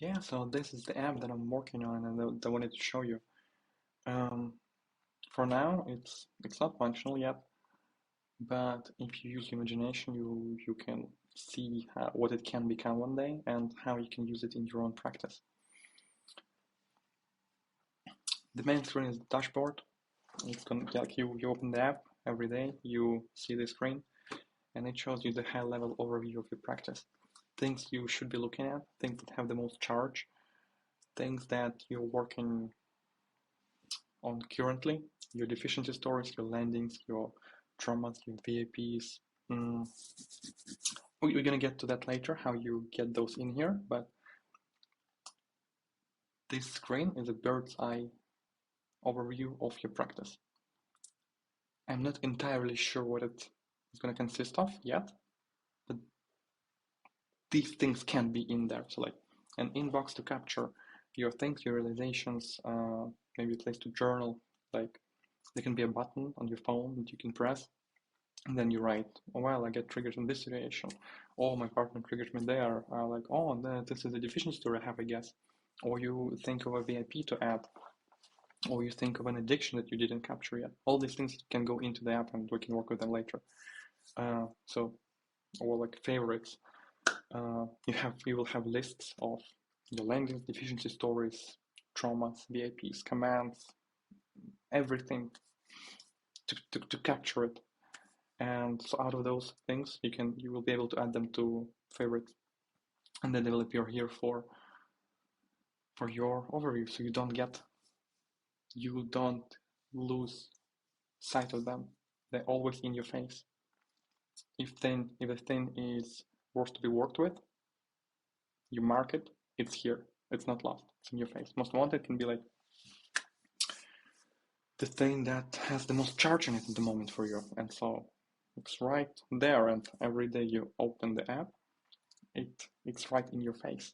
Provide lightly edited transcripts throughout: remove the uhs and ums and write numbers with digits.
Yeah, so this is the app that I'm working on and that I wanted to show you. Um, for now, it's not functional yet, but if you use your imagination, you can see what it can become one day and how you can use it in your own practice. The main screen is the dashboard. It's gonna like you open the app every day, you see the screen, and it shows you the high-level overview of your practice. Things you should be looking at, things that have the most charge, things that you're working on currently, your deficiency stories, your landings, your traumas, your VAPs. Mm. We're gonna get to that later, how you get those in here, but this screen is a bird's eye overview of your practice. I'm not entirely sure what it is gonna consist of yet, but these things can be in there. So like an inbox to capture your things, your realizations, maybe a place to journal. Like there can be a button on your phone that you can press, and then you write, oh, well, I get triggered in this situation. Oh, my partner triggered me there. Like, oh, this is a deficiency story I have, I guess. Or you think of a VIP to add, or you think of an addiction that you didn't capture yet. All these things can go into the app and we can work with them later. Or like favorites. You will have lists of your landings, deficiency stories, traumas, VIPs, commands, everything to capture it. And so out of those things, you will be able to add them to favorites, and then they will appear here for your overview, so you don't lose sight of them. They're always in your face. If a thing is worth to be worked with, you mark it. It's here. It's not lost. It's in your face. Most wanted can be like the thing that has the most charge in it at the moment for you, and so it's right there. And every day you open the app, it's right in your face,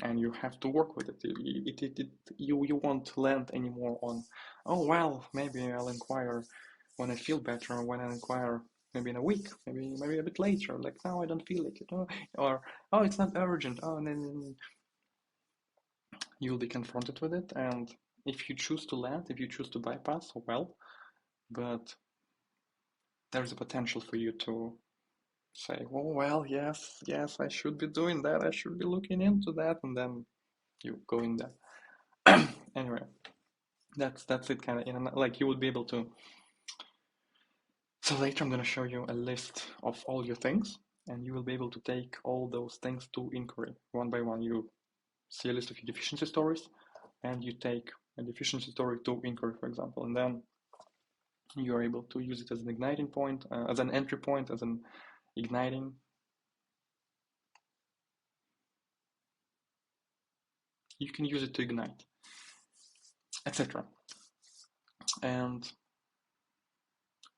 and you have to work with it. You won't land anymore on, oh well, maybe I'll inquire when I feel better, or when I inquire maybe in a week, maybe a bit later. Like now I don't feel like it, or oh it's not urgent. Oh, and then you'll be confronted with it, and if you choose to land, if you choose to bypass, well, but there's a potential for you to say, oh well, yes, I should be doing that. I should be looking into that, and then you go in there. Anyway, that's it, kind of. Like you would be able to. So later, I'm gonna show you a list of all your things, and you will be able to take all those things to inquiry one by one. You see a list of your deficiency stories, and you take a deficiency story to inquiry, for example, and then you are able to use it as an igniting point, as an entry point, as an igniting. You can use it to ignite, etc. And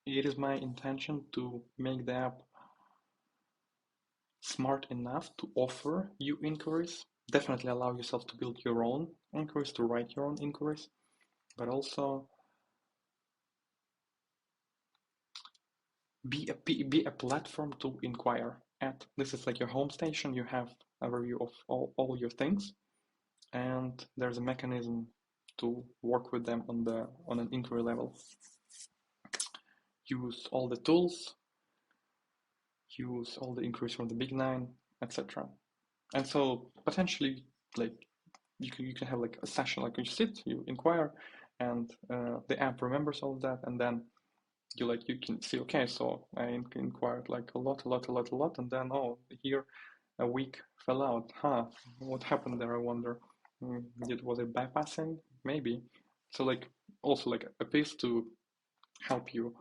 it is my intention to make the app smart enough to offer you inquiries. Definitely allow yourself to build your own inquiries, to write your own inquiries, but also be a platform to inquire at. This is like your home station. You have a review of all your things, and there's a mechanism to work with them on an inquiry level. Use all the tools, use all the inquiries from the big nine, etc. And so potentially, like you can have like a session, like you sit, you inquire, and the app remembers all of that, and then you can see, okay, so I inquired like a lot, and then oh, here a week fell out. What happened there? I wonder. Was it bypassing? Maybe. So like also like a piece to help you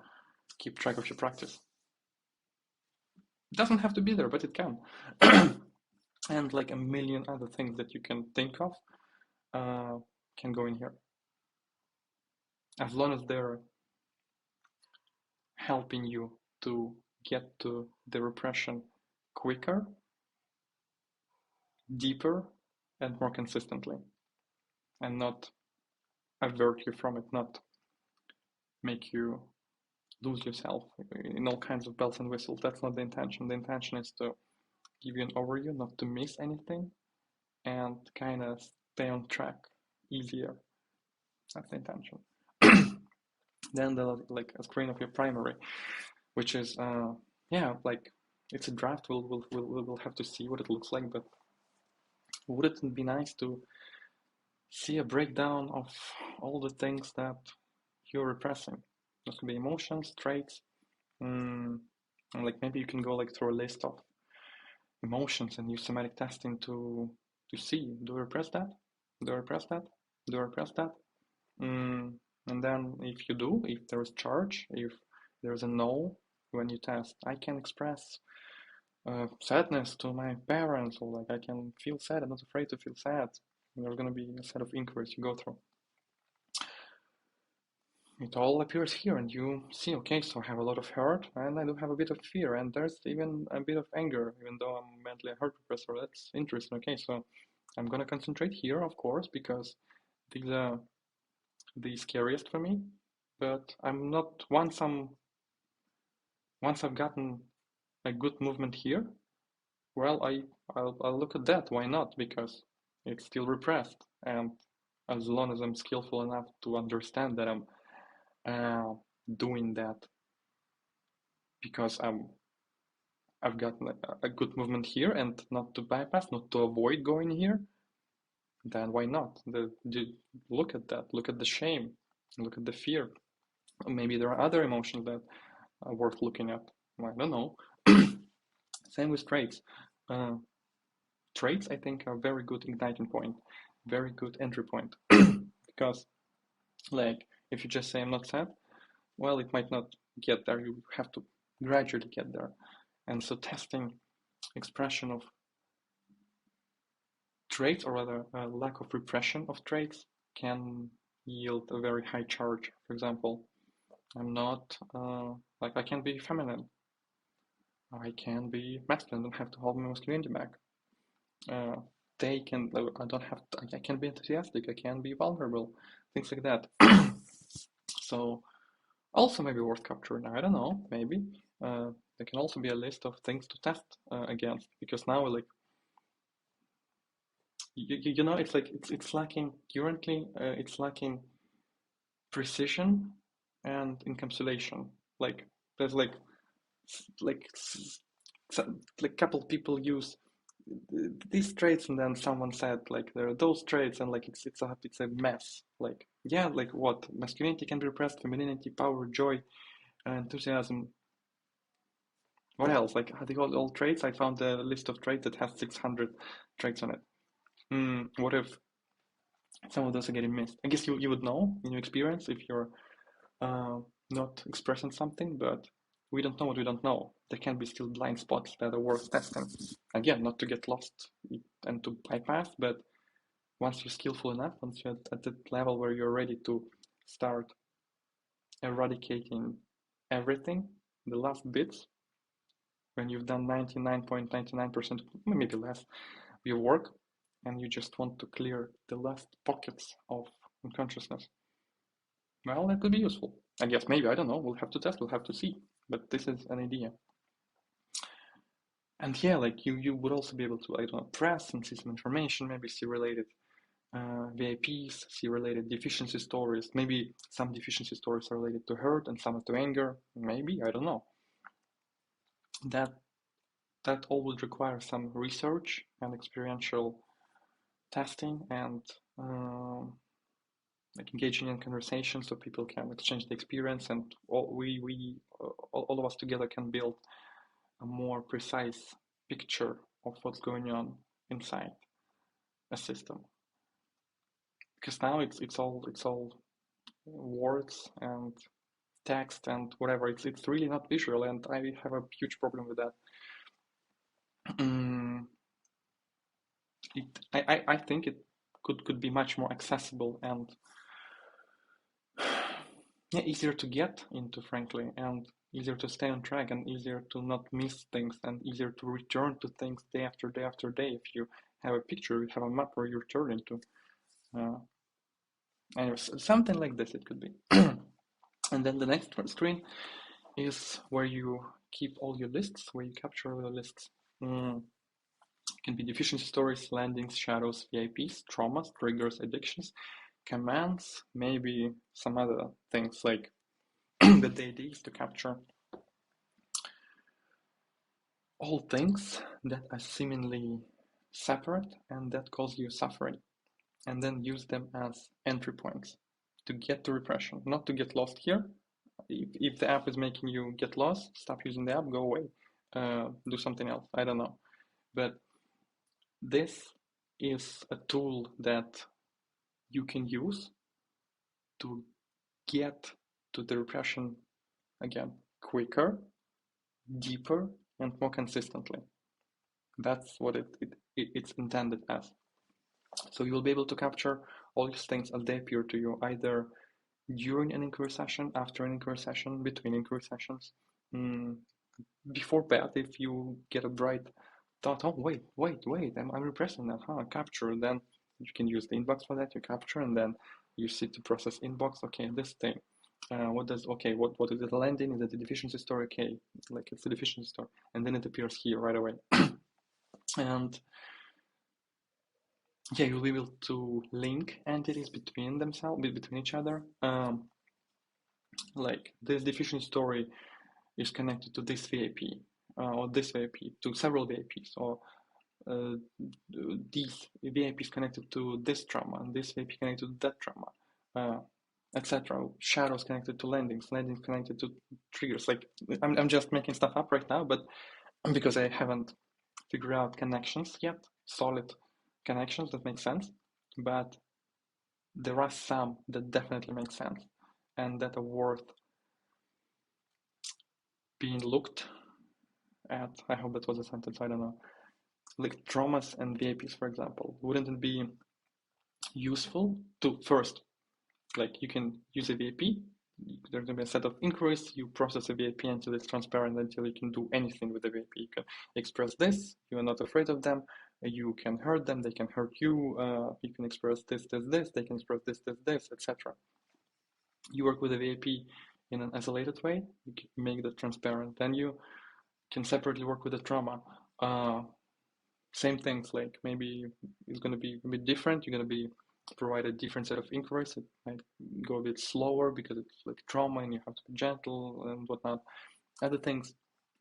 keep track of your practice. It doesn't have to be there, but it can. And like a million other things that you can think of can go in here, as long as they're helping you to get to the repression quicker, deeper, and more consistently, and not avert you from it, not make you lose yourself in all kinds of bells and whistles. That's not the intention. The intention is to give you an overview, not to miss anything, and kind of stay on track easier. That's the intention. Then like a screen of your primary, which is yeah, like it's a draft. We'll have to see what it looks like, but wouldn't it be nice to see a breakdown of all the things that you're repressing? This could be emotions, traits, and like maybe you can go like through a list of emotions and use somatic testing to see, do I repress that? Do I repress that? Do I repress that? And then if you do, if there is charge, if there is a no when you test, I can express sadness to my parents, or like I can feel sad, I'm not afraid to feel sad. And there's going to be a set of inquiries you go through. It all appears here, and you see, okay, so I have a lot of hurt, and I do have a bit of fear, and there's even a bit of anger, even though I'm mentally a hurt repressor. That's interesting. Okay, so I'm gonna concentrate here, of course, because these are the scariest for me. But I'm not once I've gotten a good movement here, well, I'll look at that. Why not? Because it's still repressed, and as long as I'm skillful enough to understand that I'm doing that because I've got a good movement here and not to bypass, not to avoid going here, then why not? Look at that. Look at the shame. Look at the fear. Maybe there are other emotions that are worth looking at. I don't know. Same with traits. Traits, I think, are very good igniting point, very good entry point. Because, like, if you just say I'm not sad, well, it might not get there. You have to gradually get there. And so testing expression of traits, or rather a lack of repression of traits, can yield a very high charge. For example, I'm not, like I can be feminine. I can be masculine, don't have to hold my masculinity back. They can, I don't have, I can be enthusiastic, I can be vulnerable, things like that. So also maybe worth capturing, I don't know, maybe. There can also be a list of things to test against, because now like you know, it's like it's lacking currently. It's lacking precision and encapsulation. Like there's like like couple people use these traits, and then someone said like there are those traits, and like it's a mess. Like yeah, like what masculinity can be repressed, femininity, power, joy, enthusiasm. What else? Like are they all traits? I found a list of traits that has 600 traits on it. What if some of those are getting missed? I guess you would know in your experience if you're uh, not expressing something, but we don't know what we don't know. There can be still blind spots that are worth testing. Again, not to get lost and to bypass, but once you're skillful enough, once you're at the level where you're ready to start eradicating everything, the last bits, when you've done 99.99%, maybe less, of your work, and you just want to clear the last pockets of unconsciousness, well, that could be useful. I guess maybe, I don't know, we'll have to test, we'll have to see. But this is an idea. And yeah, like you would also be able to, I don't know, press and see some information, maybe see related VIPs, see related deficiency stories. Maybe some deficiency stories are related to hurt and some to anger. Maybe, I don't know. That all would require some research and experiential testing and like engaging in conversation so people can exchange the experience, and all of us together can build a more precise picture of what's going on inside a system. Because now it's all words and text and whatever. It's really not visual, and I have a huge problem with that. I think it could be much more accessible and yeah, easier to get into, frankly, and easier to stay on track, and easier to not miss things, and easier to return to things day after day after day. If you have a picture, you have a map where you return to. Anyways, something like this it could be. And then the next screen is where you keep all your lists, where you capture all your lists. Can be deficiency stories, landings, shadows, VIPs, traumas, triggers, addictions, commands, maybe some other things like the idea is to capture all things that are seemingly separate and that cause you suffering, and then use them as entry points to get to repression, not to get lost here. If the app is making you get lost, stop using the app, go away, do something else, I don't know. But this is a tool that you can use to get to the repression again quicker, deeper, and more consistently. That's what it's intended as. So you'll be able to capture all these things as they appear to you, either during an inquiry session, after an inquiry session, between inquiry sessions, before bed, if you get a bright thought, oh, wait, I'm repressing that, capture, then you can use the inbox for that, you capture, and then you sit to process inbox, okay, this thing. What is it, a landing? Is it a deficiency story? Okay, like it's a deficiency story. And then it appears here right away. And yeah, you'll be able to link entities between themselves, between each other. Like this deficiency story is connected to this VIP, or this VIP, to several VIPs, or these VIPs connected to this trauma, and this VIP connected to that trauma, etc. Shadows connected to landings connected to triggers. Like I'm just making stuff up right now, but because I haven't figured out connections yet, solid connections that make sense. But there are some that definitely make sense and that are worth being looked at. I hope that was a sentence, I don't know. Like traumas and VIPs, for example. Wouldn't it be useful to first, like you can use a VIP, there's going to be a set of inquiries, you process a VIP until it's transparent, until you can do anything with the VIP. You can express this, you are not afraid of them, you can hurt them, they can hurt you, you can express this, they can express this, etc. You work with a VIP in an isolated way, you can make that transparent, then you can separately work with the trauma. Same things, like maybe it's going to be a bit different, you're going to be provide a different set of inquiries. It might go a bit slower because it's like trauma and you have to be gentle and whatnot, other things.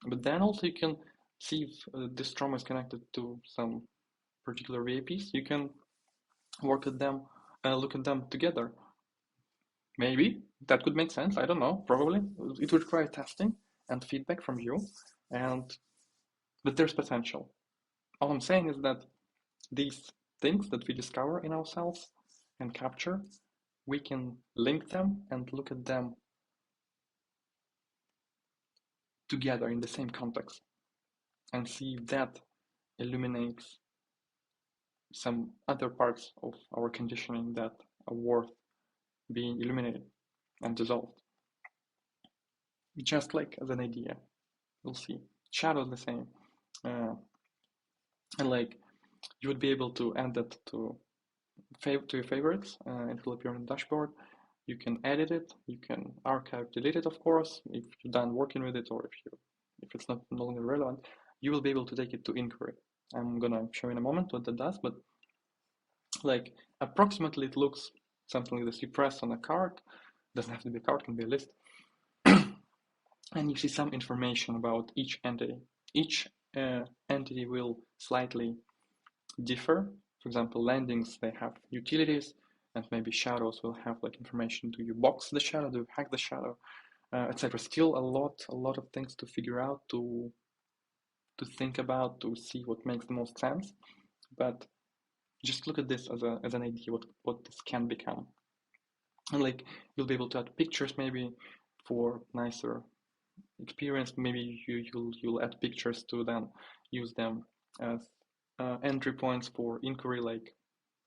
But then also you can see if this trauma is connected to some particular VIPs. You can work at them, look at them together. Maybe that could make sense, I don't know, probably. It would require testing and feedback from you, but there's potential. All I'm saying is that these things that we discover in ourselves and capture, we can link them and look at them together in the same context and see if that illuminates some other parts of our conditioning that are worth being illuminated and dissolved. Just like as an idea, we'll see. Shadows the same. And like you would be able to add that to your favorites. It will appear on the dashboard. You can edit it, you can archive, delete it, of course, if you're done working with it, or if it's no longer relevant. You will be able to take it to inquiry. I'm gonna show in a moment what that does, but like approximately it looks something like this. You press on a card, doesn't have to be a card, can be a list, and you see some information about each entity. Each entity will slightly differ. For example, landings, they have utilities, and maybe shadows will have like information. Do you box the shadow? Do you hack the shadow? Etc. Still a lot of things to figure out, to think about, to see what makes the most sense. But just look at this as an idea what this can become. And like you'll be able to add pictures maybe for nicer experience. Maybe you'll add pictures to then use them as entry points for inquiry. Like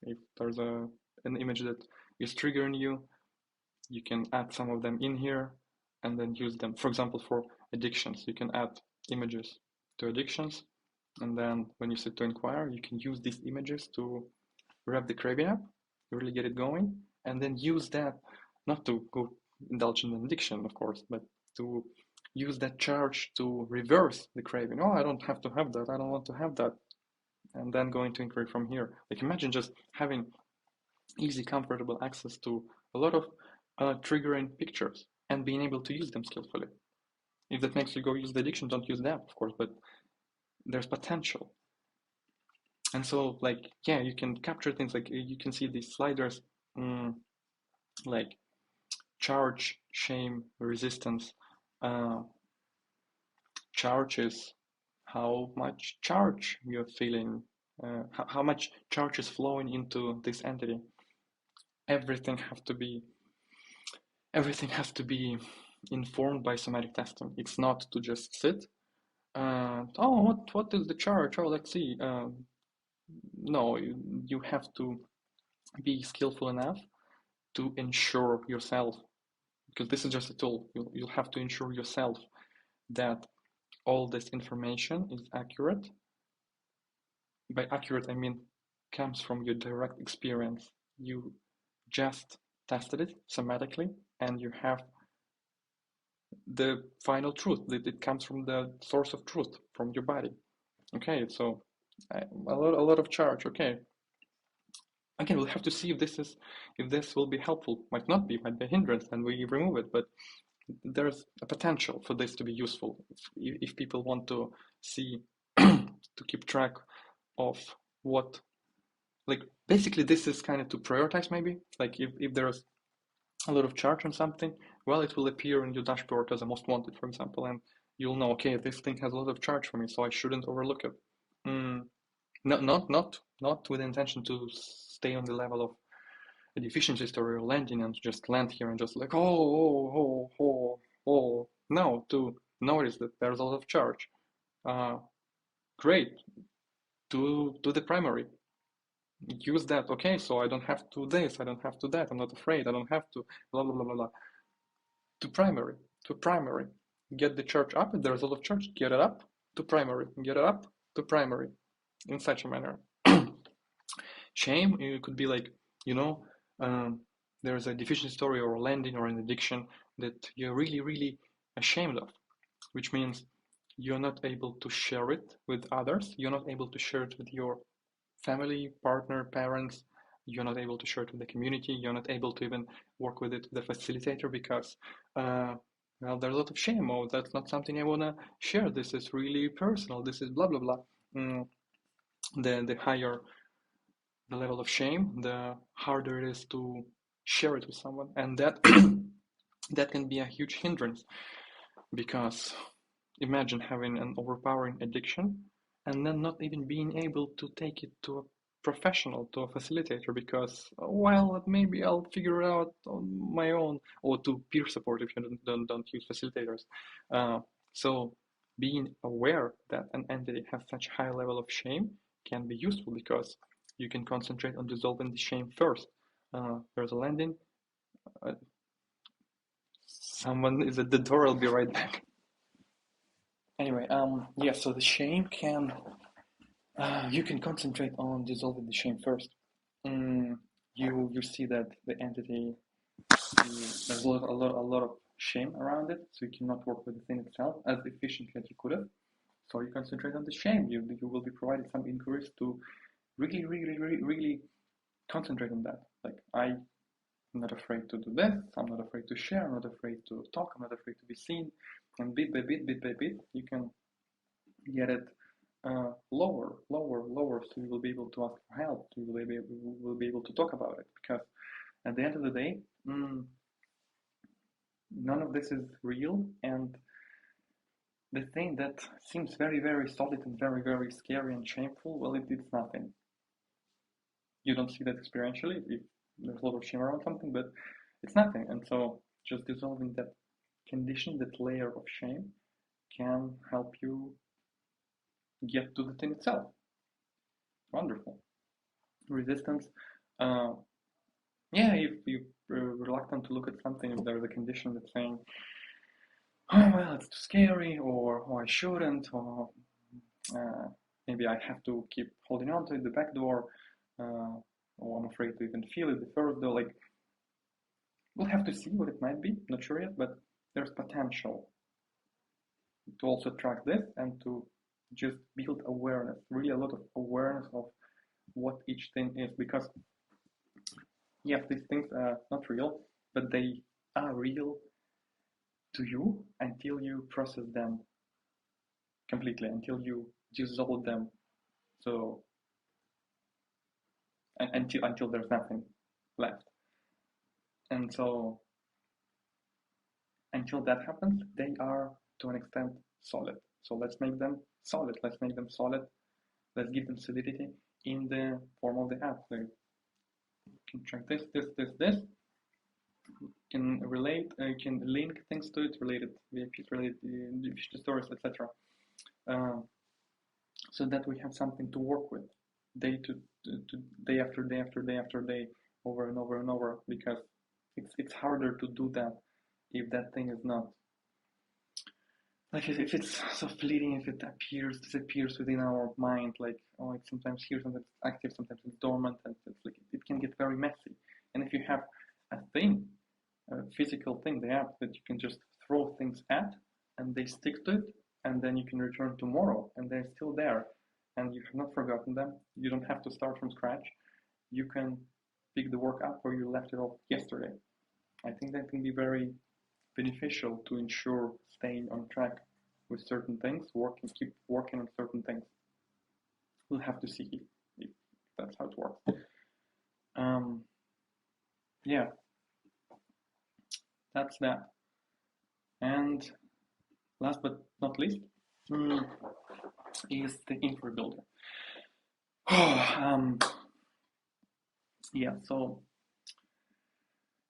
if there's an image that is triggering you, you can add some of them in here and then use them. For example, for addictions, you can add images to addictions, and then when you sit to inquire, you can use these images to rev the craving up, really get it going, and then use that not to go indulge in an addiction, of course, but to use that charge to reverse the craving. Oh, I don't have to have that. I don't want to have that. and then going to inquiry from here. Like imagine just having easy, comfortable access to a lot of triggering pictures and being able to use them skillfully. If that makes you go use the addiction, don't use that, of course, but there's potential. And so, like, yeah, you can capture things, like you can see these sliders, like charge, shame, resistance. Charge is how much charge you're feeling, how much charge is flowing into this entity. Everything has to be informed by somatic testing. It's not to just sit and, oh, what is the charge? Oh, let's see. No, you have to be skillful enough to ensure yourself, because this is just a tool. You'll have to ensure yourself that all this information is accurate. By accurate, I mean comes from your direct experience. You just tested it somatically, and you have the final truth. It comes from the source of truth, from your body. Okay, so a lot of charge. Okay, again, we'll have to see if this will be helpful. Might not be, might be a hindrance, and we remove it. But there's a potential for this to be useful if people want to see to keep track of what, like, basically this is kind of to prioritize. Maybe like if there's a lot of charge on something, well, it will appear in your dashboard as a most wanted, for example, and you'll know, okay, this thing has a lot of charge for me, so I shouldn't overlook it. Not with the intention to stay on the level of a deficiency story or landing and just land here and just like, oh. No, to notice that there's a lot of charge. Great. Do the primary. Use that. Okay, so I don't have to this, I don't have to that, I'm not afraid, I don't have to blah blah blah blah blah. To primary. Get the charge up. If there's a lot of charge, get it up to primary. Get it up to primary. In such a manner. Shame, it could be like, there's a deficiency story or a landing or an addiction that you're really, really ashamed of, which means you're not able to share it with others. You're not able to share it with your family, partner, parents. You're not able to share it with the community. You're not able to even work with it with the facilitator because, well, there's a lot of shame. Oh, that's not something I want to share. This is really personal. This is blah, blah, blah. The higher the level of shame, the harder it is to share it with someone. And that that can be a huge hindrance, because imagine having an overpowering addiction and then not even being able to take it to a professional, to a facilitator, because, well, maybe I'll figure it out on my own, or to peer support if you don't use facilitators. So being aware that an entity has such high level of shame can be useful, because you can concentrate on dissolving the shame first. There's a landing. Someone is at the door. I'll be right back. Anyway, yeah. So the shame can, you can concentrate on dissolving the shame first. You see that the entity, there's a lot of shame around it, so you cannot work with the thing itself as efficiently as you could have. So you concentrate on the shame. You will be provided some inquiries to really concentrate on that. Like, I'm not afraid to do this, I'm not afraid to share, I'm not afraid to talk, I'm not afraid to be seen. And bit by bit, you can get it lower, so you will be able to ask for help, you will be able to talk about it. Because at the end of the day, none of this is real, and the thing that seems very, very solid and very, very scary and shameful, well, it's nothing. You don't see that experientially if there's a lot of shame around something, but it's nothing. And so just dissolving that condition, that layer of shame, can help you get to the thing itself. Wonderful. Resistance. Yeah, if you're reluctant to look at something, if there's a condition that's saying, oh, well, it's too scary, or oh, I shouldn't, or maybe I have to keep holding on to it, the back door, or I'm afraid to even feel it, the first door. Like, we'll have to see what it might be, not sure yet, but there's potential to also track this and to just build awareness, really a lot of awareness of what each thing is, because yes, these things are not real, but they are real to you until you process them completely, until you dissolve them. So until there's nothing left. And so until that happens, they are to an extent solid. So let's make them solid. Let's make them solid. Let's give them solidity in the form of the app. So you can check this. You can relate, you can link things to it, related VIPs, related stories, etc. So that we have something to work with day to day after day after day after day, over and over and over, because it's harder to do that if that thing is not, like, if it's so fleeting, if it disappears within our mind, like, oh, it's sometimes here, sometimes it's active, sometimes it's dormant, and it's like it can get very messy. And if you have a thing, a physical thing, the app that you can just throw things at and they stick to it, and then you can return tomorrow and they're still there and you have not forgotten them, you don't have to start from scratch, you can pick the work up where you left it off yesterday. I think that can be very beneficial to ensure staying on track with certain things, keep working on certain things. We'll have to see if that's how it works. Yeah, that's that. And last but not least is the info builder. Yeah, so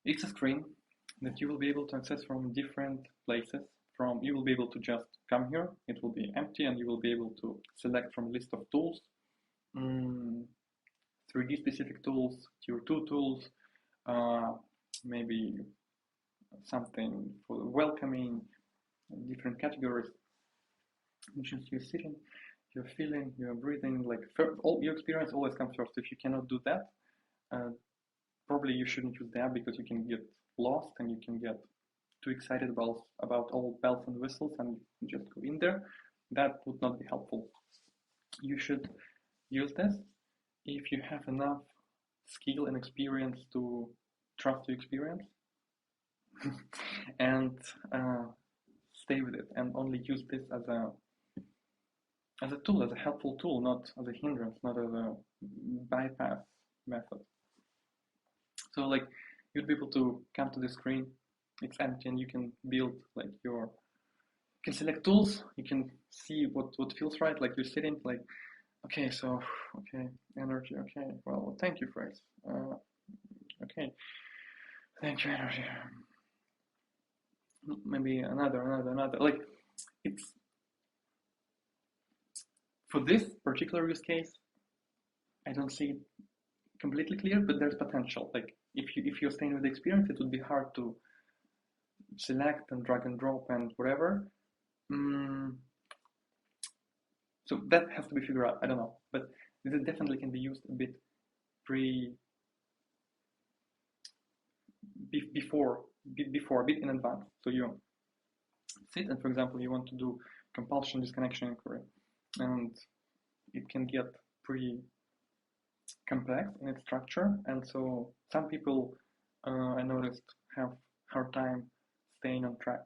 it's a screen that you will be able to access from different places. You will be able to just come here, it will be empty, and you will be able to select from a list of tools, 3D specific tools, Tier 2 tools, maybe something for welcoming, different categories. Just you're sitting, you're feeling, you're breathing, like all your experience always comes first. If you cannot do that, probably you shouldn't use the app, because you can get lost and you can get too excited about all bells and whistles and just go in there. That would not be helpful. You should use this if you have enough skill and experience to trust your experience and stay with it, and only use this as a tool, as a helpful tool, not as a hindrance, not as a bypass method. So like, you'd be able to come to the screen, it's empty, and you can build like you can select tools, you can see what feels right, like you're sitting, like, okay, so, okay, energy, okay, well, thank you, phrase, okay, thank you, energy, maybe another, like, it's, for this particular use case, I don't see it completely clear, but there's potential. Like, if you're staying with the experience, it would be hard to select and drag and drop and whatever. So that has to be figured out. I don't know, but this definitely can be used a bit before, a bit in advance. So you sit, and for example, you want to do compulsion disconnection inquiry, and it can get pretty complex in its structure, and so some people I noticed have hard time staying on track.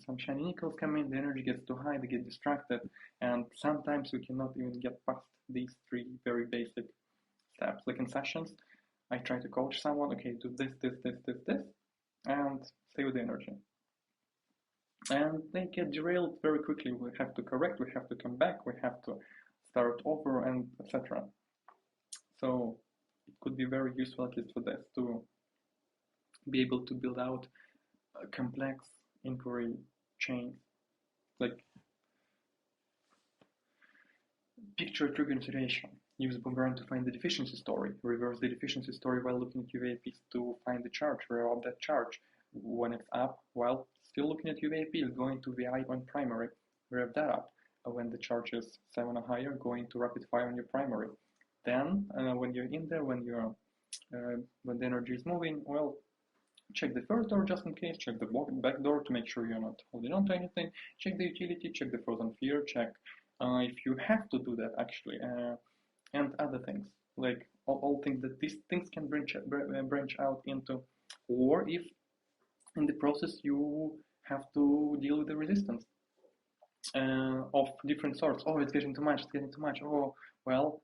Some shiny nickels come in, the energy gets too high, they get distracted, and sometimes we cannot even get past these 3 very basic steps. Like in sessions, I try to coach someone, okay, do this, and stay with the energy. And they get derailed very quickly. We have to correct, we have to come back, we have to start over, and etc. So it could be very useful, at least for this, to be able to build out a complex inquiry chain. Like, picture a triggering situation. Use Boomerang to find the deficiency story. Reverse the deficiency story while looking at UVAPs to find the charge, reroute that charge. When it's up, while still looking at UVAP, going to VI on primary, rev that up. When the charge is 7 or higher, going to rapid fire on your primary. Then, when you're in there, when the energy is moving, well, check the first door just in case, check the back door to make sure you're not holding on to anything, check the utility, check the frozen fear, check if you have to do that actually, and other things, like all things that these things can branch out into, or if in the process you have to deal with the resistance of different sorts. Oh, it's getting too much, it's getting too much. Oh, well,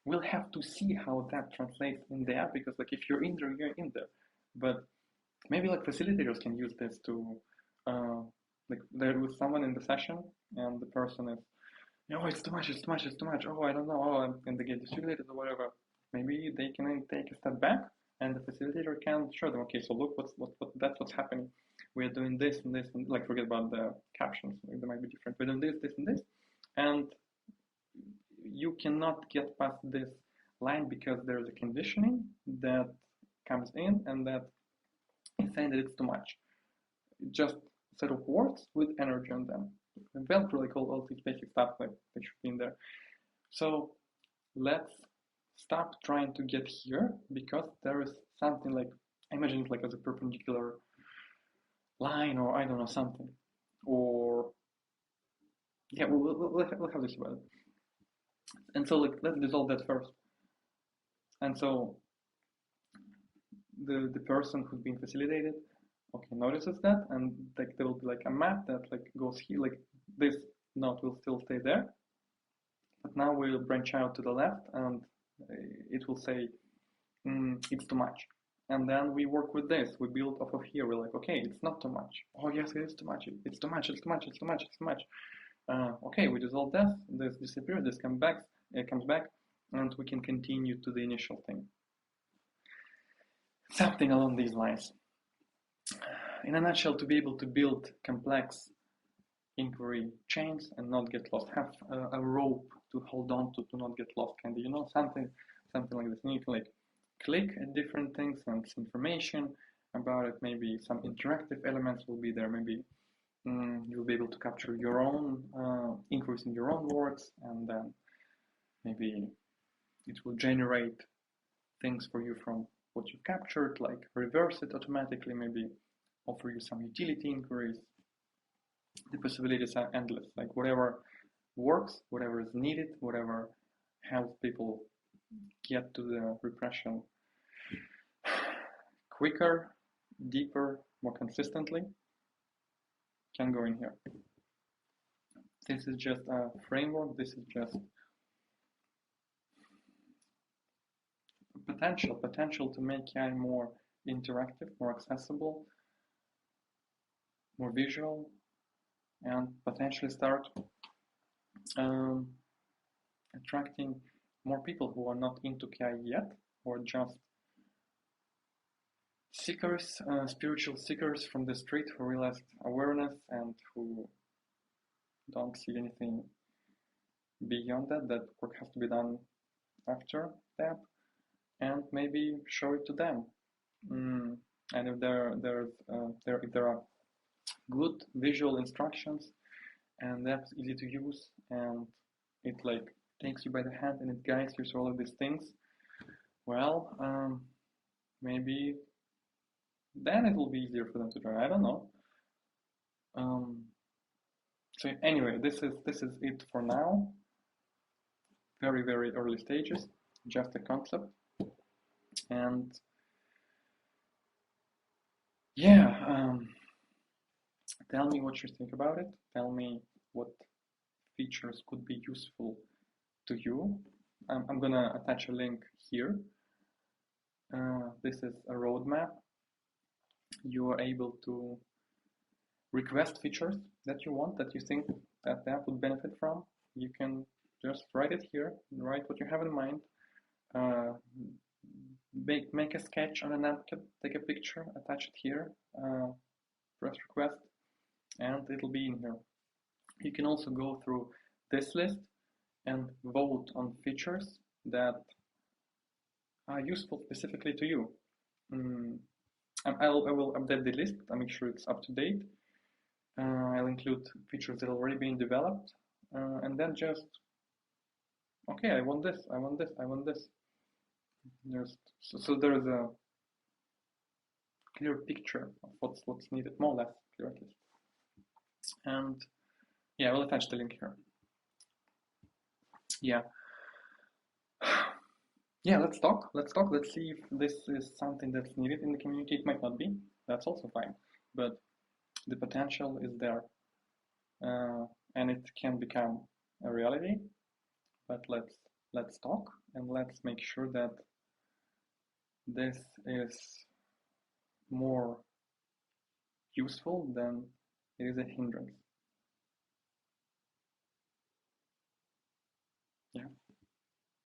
we'll have to see how that translates in the app, because like if you're in there, you're in there. But maybe like facilitators can use this to like they're with someone in the session and the person is, oh, it's too much, it's too much, it's too much. Oh, I don't know. Oh, and they get distributed or whatever. Maybe they can take a step back, and the facilitator can show them, okay, so look, that's what's happening. We're doing this and this, and like forget about the captions. They might be different. We're doing this, this, and this, and you cannot get past this line because there's a conditioning that comes in, and that is saying that it's too much. Just a set of words with energy on them. And Velcro, like all this basic stuff, like that should be in there. So let's stop trying to get here, because there is something like, imagine it like as a perpendicular line, or I don't know, something, or yeah, we'll have to see about it. And so like let's dissolve that first. And so the person who's being facilitated, okay, notices that, and like there will be like a map that like goes here, like this note will still stay there, but now we'll branch out to the left, and it will say it's too much. And then we work with this, we build off of here, we're like, okay, it's not too much. Oh yes, it is too much, it's too much, it's too much, it's too much, it's too much. Okay, we dissolve this disappears, this comes back, and we can continue to the initial thing. Something along these lines. In a nutshell, to be able to build complex inquiry chains and not get lost, have a rope to hold on to not get lost, kind of, something like this. And you can like click at different things and some information about it. Maybe some interactive elements will be there. Maybe you'll be able to capture your own inquiries in your own words, and then maybe it will generate things for you from what you've captured, like reverse it automatically, maybe offer you some utility inquiries. The possibilities are endless, like whatever works, whatever is needed, whatever helps people get to the repression quicker, deeper, more consistently, can go in here. This is just a framework, this is just potential to make AI more interactive, more accessible, more visual, and potentially start attracting more people who are not into KI yet, or just seekers, spiritual seekers from the street who realized awareness and who don't see anything beyond that work has to be done after that, and maybe show it to them. And if there are good visual instructions, and that's easy to use, and it like takes you by the hand and it guides you through all of these things, well, maybe then it will be easier for them to try. I don't know. So anyway, this is it for now. Very, very early stages, just a concept. And yeah, tell me what you think about it. Tell me what features could be useful to you. I'm gonna attach a link here. This is a roadmap. You are able to request features that you want, that you think that the app would benefit from. You can just write it here, write what you have in mind, make a sketch on a napkin, take a picture, attach it here, press request, and it'll be in here. You can also go through this list and vote on features that are useful specifically to you. I will update the list. I'll make sure it's up to date. I'll include features that are already being developed, and then just, okay, I want this, I want this, I want this. Just so there's a clear picture of what's needed, more or less clear at least. And Yeah, I will attach the link here. Yeah. Yeah, let's talk. Let's see if this is something that's needed in the community. It might not be. That's also fine. But the potential is there. And it can become a reality. But let's talk, and let's make sure that this is more useful than it is a hindrance.